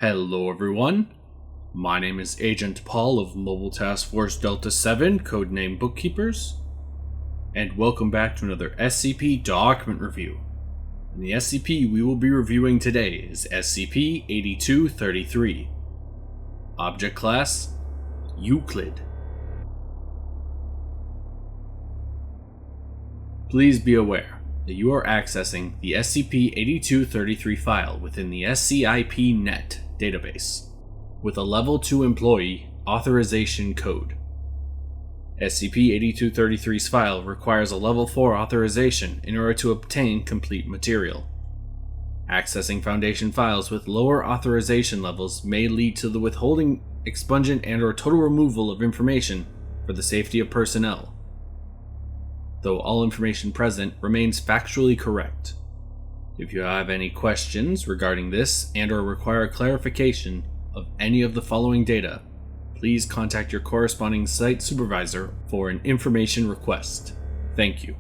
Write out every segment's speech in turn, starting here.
Hello everyone, my name is Agent Paul of Mobile Task Force Delta 7, codename Bookkeepers, and welcome back to another SCP document review. And the SCP we will be reviewing today is SCP-8233. Object Class: Euclid. Please be aware that you are accessing the SCP-8233 file within the SCIP-NET database with a Level 2 Employee Authorization Code. SCP-8233's file requires a Level 4 authorization in order to obtain complete material. Accessing Foundation files with lower authorization levels may lead to the withholding, expungement, and/or total removal of information for the safety of personnel, though all information present remains factually correct. If you have any questions regarding this and/or require clarification of any of the following data, please contact your corresponding site supervisor for an information request. Thank you.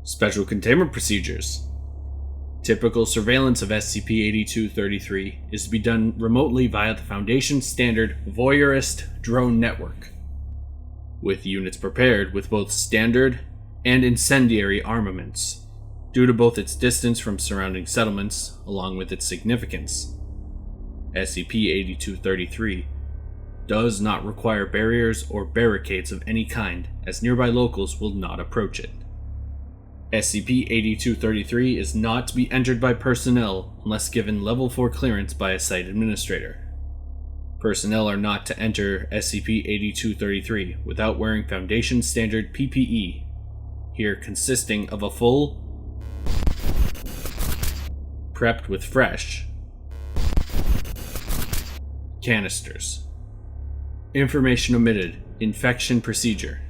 Special Containment Procedures. Typical surveillance of SCP-8233 is to be done remotely via the Foundation Standard Voyeurist Drone Network, with units prepared with both standard and incendiary armaments, due to both its distance from surrounding settlements along with its significance. SCP-8233 does not require barriers or barricades of any kind, as nearby locals will not approach it. SCP-8233 is not to be entered by personnel unless given Level 4 clearance by a site administrator. Personnel are not to enter SCP-8233 without wearing Foundation Standard PPE, here consisting of a full, prepped with fresh, canisters. Information omitted. Infection procedure.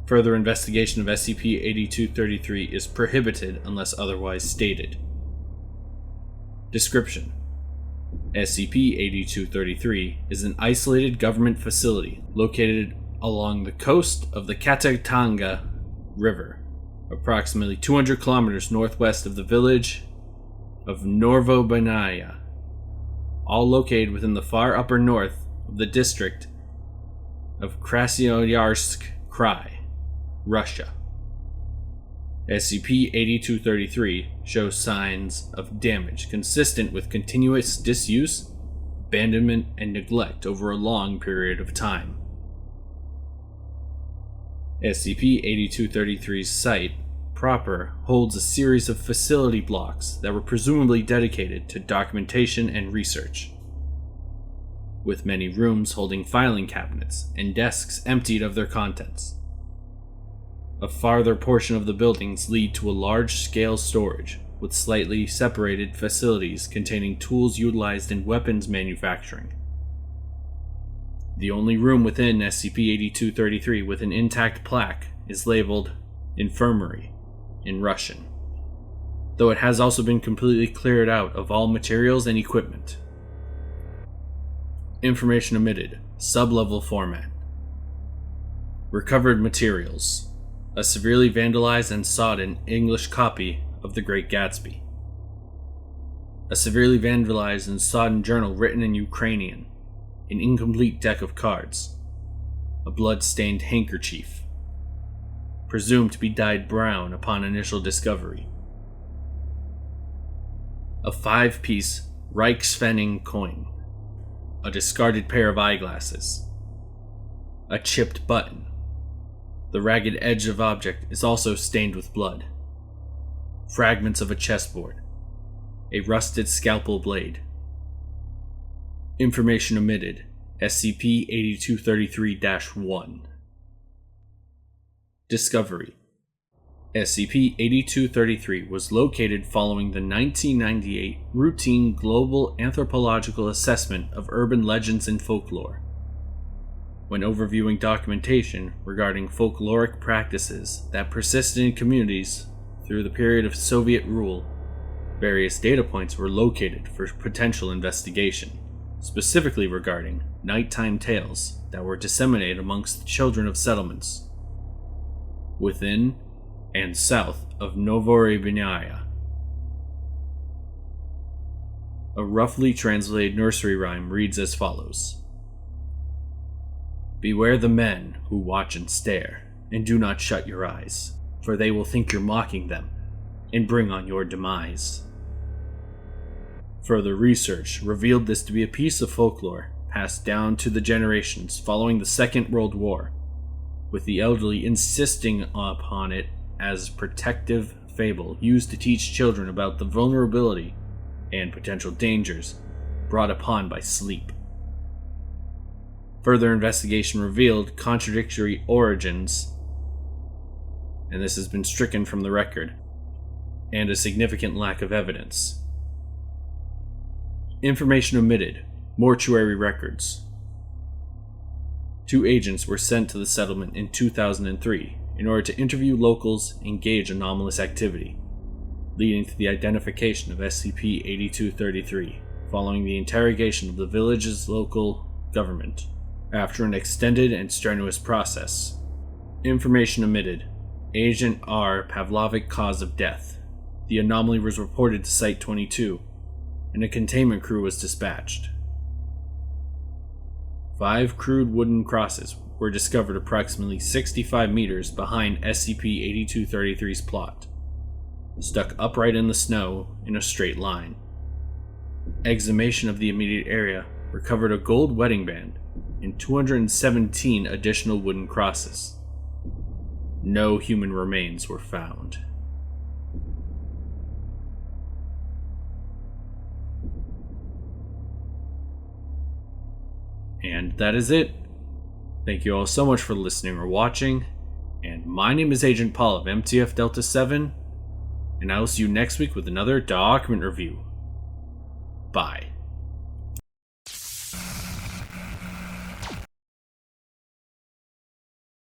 Further investigation of SCP-8233 is prohibited unless otherwise stated. Description: SCP-8233 is an isolated government facility located along the coast of the Katatanga River, approximately 200 kilometers northwest of the village of Novobanaya, all located within the far upper north of the district of Krasnoyarsk Krai, Russia. SCP-8233 shows signs of damage consistent with continuous disuse, abandonment, and neglect over a long period of time. SCP-8233's site proper holds a series of facility blocks that were presumably dedicated to documentation and research, with many rooms holding filing cabinets and desks emptied of their contents. A farther portion of the buildings lead to a large-scale storage, with slightly separated facilities containing tools utilized in weapons manufacturing. The only room within SCP-8233 with an intact plaque is labeled Infirmary in Russian, though it has also been completely cleared out of all materials and equipment. Information omitted. Sub-level format. Recovered materials: a severely vandalized and sodden English copy of The Great Gatsby, a severely vandalized and sodden journal written in Ukrainian, an incomplete deck of cards, a blood-stained handkerchief, presumed to be dyed brown upon initial discovery, a 5-piece Reichspfennig coin, a discarded pair of eyeglasses, a chipped button. The ragged edge of object is also stained with blood. Fragments of a chessboard, a rusted scalpel blade. Information omitted. SCP-8233-1. Discovery: SCP-8233 was located following the 1998 routine global anthropological assessment of urban legends and folklore. When overviewing documentation regarding folkloric practices that persisted in communities through the period of Soviet rule, various data points were located for potential investigation, specifically regarding nighttime tales that were disseminated amongst the children of settlements within and south of Novobanaya. A roughly translated nursery rhyme reads as follows: "Beware the men who watch and stare, and do not shut your eyes, for they will think you're mocking them, and bring on your demise." Further research revealed this to be a piece of folklore passed down to the generations following the Second World War, with the elderly insisting upon it as protective fable used to teach children about the vulnerability and potential dangers brought upon by sleep. Further investigation revealed contradictory origins, and this has been stricken from the record, and a significant lack of evidence. Information omitted: mortuary records. 2 agents were sent to the settlement in 2003 in order to interview locals and gauge anomalous activity, leading to the identification of SCP-8233 following the interrogation of the village's local government after an extended and strenuous process. Information omitted: Agent R. Pavlovic cause of death. The anomaly was reported to Site 22, and a containment crew was dispatched. 5 crude wooden crosses were discovered approximately 65 meters behind SCP-8233's plot, stuck upright in the snow in a straight line. Exhumation of the immediate area recovered a gold wedding band and 217 additional wooden crosses. No human remains were found. And that is it. Thank you all so much for listening or watching, and my name is Agent Paul of MTF Delta 7, and I will see you next week with another document review. Bye.